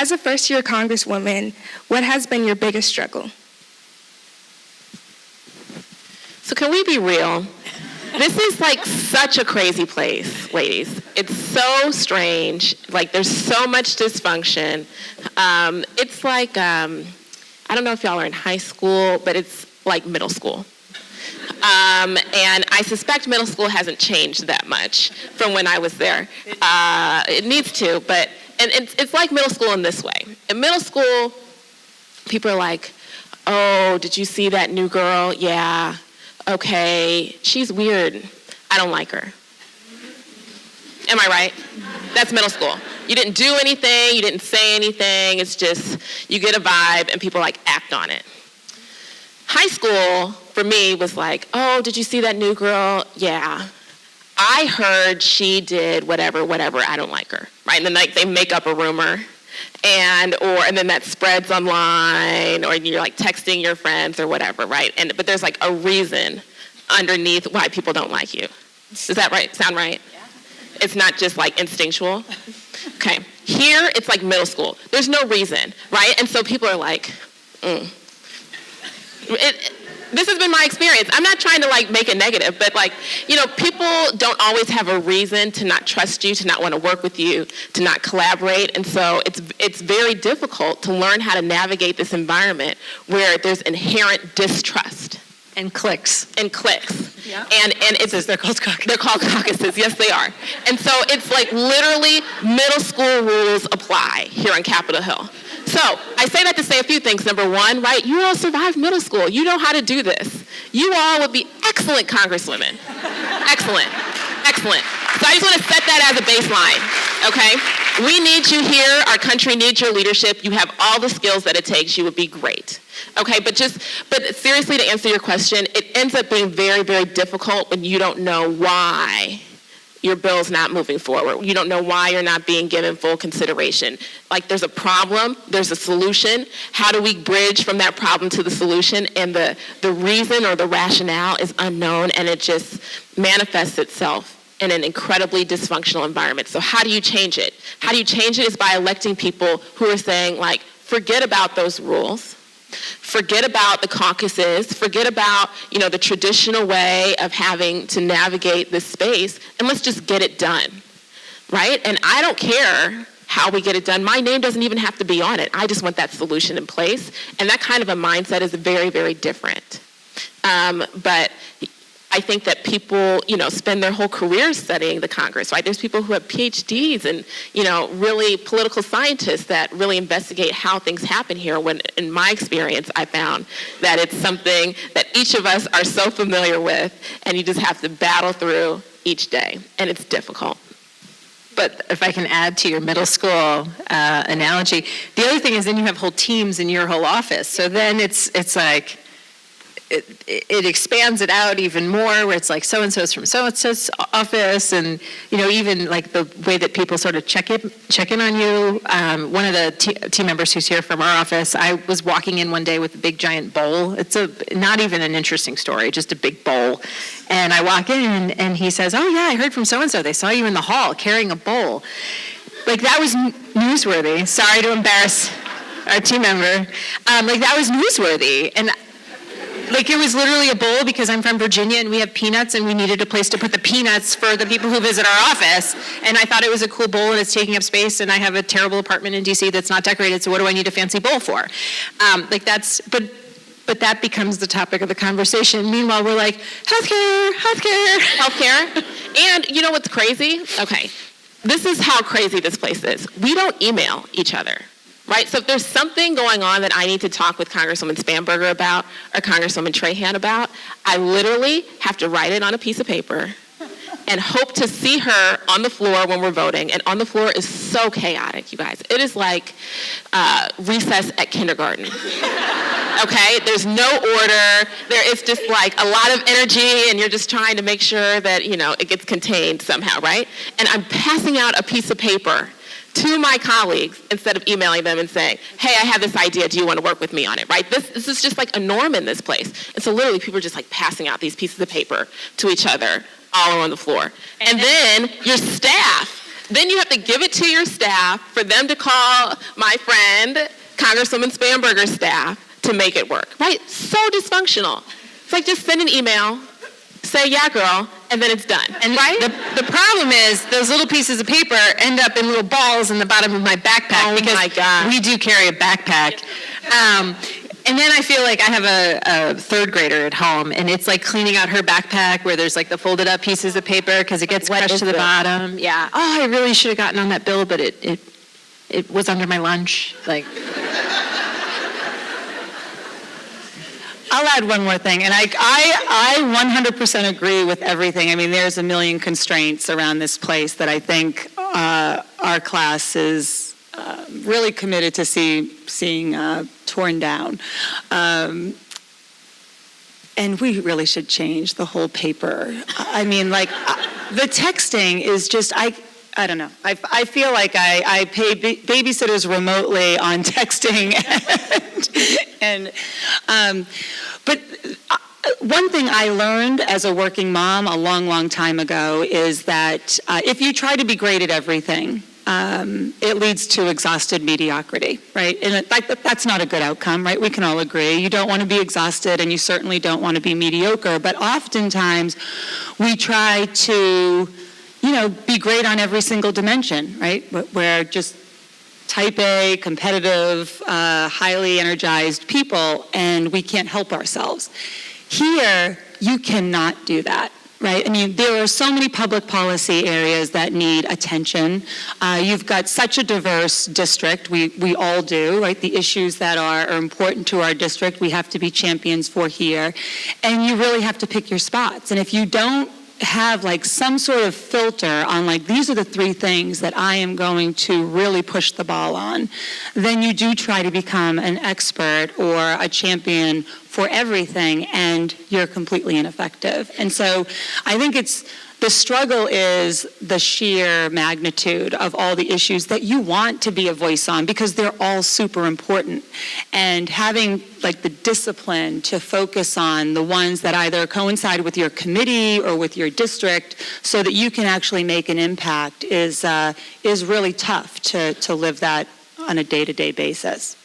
as a first-year Congresswoman, what has been your biggest struggle? So can we be real? This is like such a crazy place, ladies. It's so strange. Like there's so much dysfunction. It's like, I don't know if y'all are in high school, but it's like middle school. And I suspect middle school hasn't changed that much from when I was there. It needs to, but it's like middle school in this way. In middle school, people are like, oh, did you see that new girl? Yeah. Okay, she's weird. I don't like her. Am I right? That's middle school. You didn't do anything, you didn't say anything, it's just you get a vibe and people like act on it. High school, for me, was like, oh, did you see that new girl? Yeah. I heard she did whatever, I don't like her, right? And then like they make up a rumor. And then that spreads online, or you're like texting your friends or whatever, right? But there's like a reason underneath why people don't like you. Does that sound right? Yeah. It's not just like instinctual. Okay. Here it's like middle school. There's no reason, right? And so people are like, this has been my experience. I'm not trying to like make it negative, but like, people don't always have a reason to not trust you, to not want to work with you, to not collaborate. And so it's very difficult to learn how to navigate this environment where there's inherent distrust. And cliques. Yeah. And they're called caucuses. They're called caucuses, yes they are. And so it's like literally middle school rules apply here on Capitol Hill. So I say that to say a few things. Number one, right, you all survived middle school. You know how to do this. You all would be excellent congresswomen. Excellent. So I just want to set that as a baseline, okay? We need you here. Our country needs your leadership. You have all the skills that it takes. You would be great. Okay, but seriously, to answer your question, it ends up being very, very difficult when you don't know why your bill's not moving forward. You don't know why you're not being given full consideration. Like there's a problem, there's a solution. How do we bridge from that problem to the solution? And the reason or the rationale is unknown, and it just manifests itself in an incredibly dysfunctional environment. So how do you change it? How do you change it is by electing people who are saying like, forget about those rules. Forget about the caucuses, forget about, the traditional way of having to navigate this space, and let's just get it done, right? And I don't care how we get it done. My name doesn't even have to be on it. I just want that solution in place, and that kind of a mindset is very, very different. But I think that people, spend their whole careers studying the Congress, right? There's people who have PhDs and, really political scientists that really investigate how things happen here, when in my experience, I found that it's something that each of us are so familiar with, and you just have to battle through each day, and it's difficult. But if I can add to your middle school analogy, the other thing is then you have whole teams in your whole office. So then it's like, it expands it out even more, where it's like so-and-so's from so-and-so's office, and even like the way that people sort of check in on you. One of the team members who's here from our office, I was walking in one day with a big giant bowl. It's not even an interesting story, just a big bowl. And I walk in and he says, oh yeah, I heard from so-and-so. They saw you in the hall carrying a bowl. Like that was newsworthy. Sorry to embarrass our team member. Like that was newsworthy. And like it was literally a bowl because I'm from Virginia and we have peanuts and we needed a place to put the peanuts for the people who visit our office. And I thought it was a cool bowl and it's taking up space, and I have a terrible apartment in DC that's not decorated, so what do I need a fancy bowl for? But that becomes the topic of the conversation. Meanwhile, we're like, healthcare. And you know what's crazy? Okay, this is how crazy this place is. We don't email each other. Right? So if there's something going on that I need to talk with Congresswoman Spanberger about or Congresswoman Trahan about, I literally have to write it on a piece of paper and hope to see her on the floor when we're voting. And on the floor is so chaotic, you guys. It is like recess at kindergarten. Okay? There's no order. There is just like a lot of energy, and you're just trying to make sure that, it gets contained somehow, right? And I'm passing out a piece of paper to my colleagues instead of emailing them and saying, hey, I have this idea, do you want to work with me on it, right? This is just like a norm in this place. And so literally people are just like passing out these pieces of paper to each other all on the floor. And then your staff Then you have to give it to your staff for them to call my friend, Congresswoman Spanberger's staff, to make it work, right? So dysfunctional. It's like just send an email, say, yeah, girl, and then it's done, And right? the problem is those little pieces of paper end up in little balls in the bottom of my backpack because my God. we do carry a backpack. And then I feel like I have a third grader at home, and it's like cleaning out her backpack where there's like the folded up pieces of paper because it gets crushed to the bottom. Yeah. Oh, I really should have gotten on that bill, but it was under my lunch. Like. I'll add one more thing, and I 100% agree with everything. I mean, there's a million constraints around this place that I think our class is really committed to seeing torn down. And we really should change the whole paper. I mean, like, the texting is just, I don't know. I feel like I pay babysitters remotely on texting, but one thing I learned as a working mom a long, long time ago is that if you try to be great at everything, it leads to exhausted mediocrity, right? And that's not a good outcome, right? We can all agree. You don't want to be exhausted, and you certainly don't want to be mediocre. But oftentimes, we try to, be great on every single dimension, right? We're just type A, competitive, highly energized people, and we can't help ourselves. Here, you cannot do that. Right? I mean, there are so many public policy areas that need attention. You've got such a diverse district. We all do, right? The issues that are important to our district, we have to be champions for here. And you really have to pick your spots. And if you don't have like some sort of filter on like, these are the three things that I am going to really push the ball on, then you do try to become an expert or a champion for everything, and you're completely ineffective. And so I think the struggle is the sheer magnitude of all the issues that you want to be a voice on, because they're all super important. And having like the discipline to focus on the ones that either coincide with your committee or with your district so that you can actually make an impact is really tough to live that on a day-to-day basis.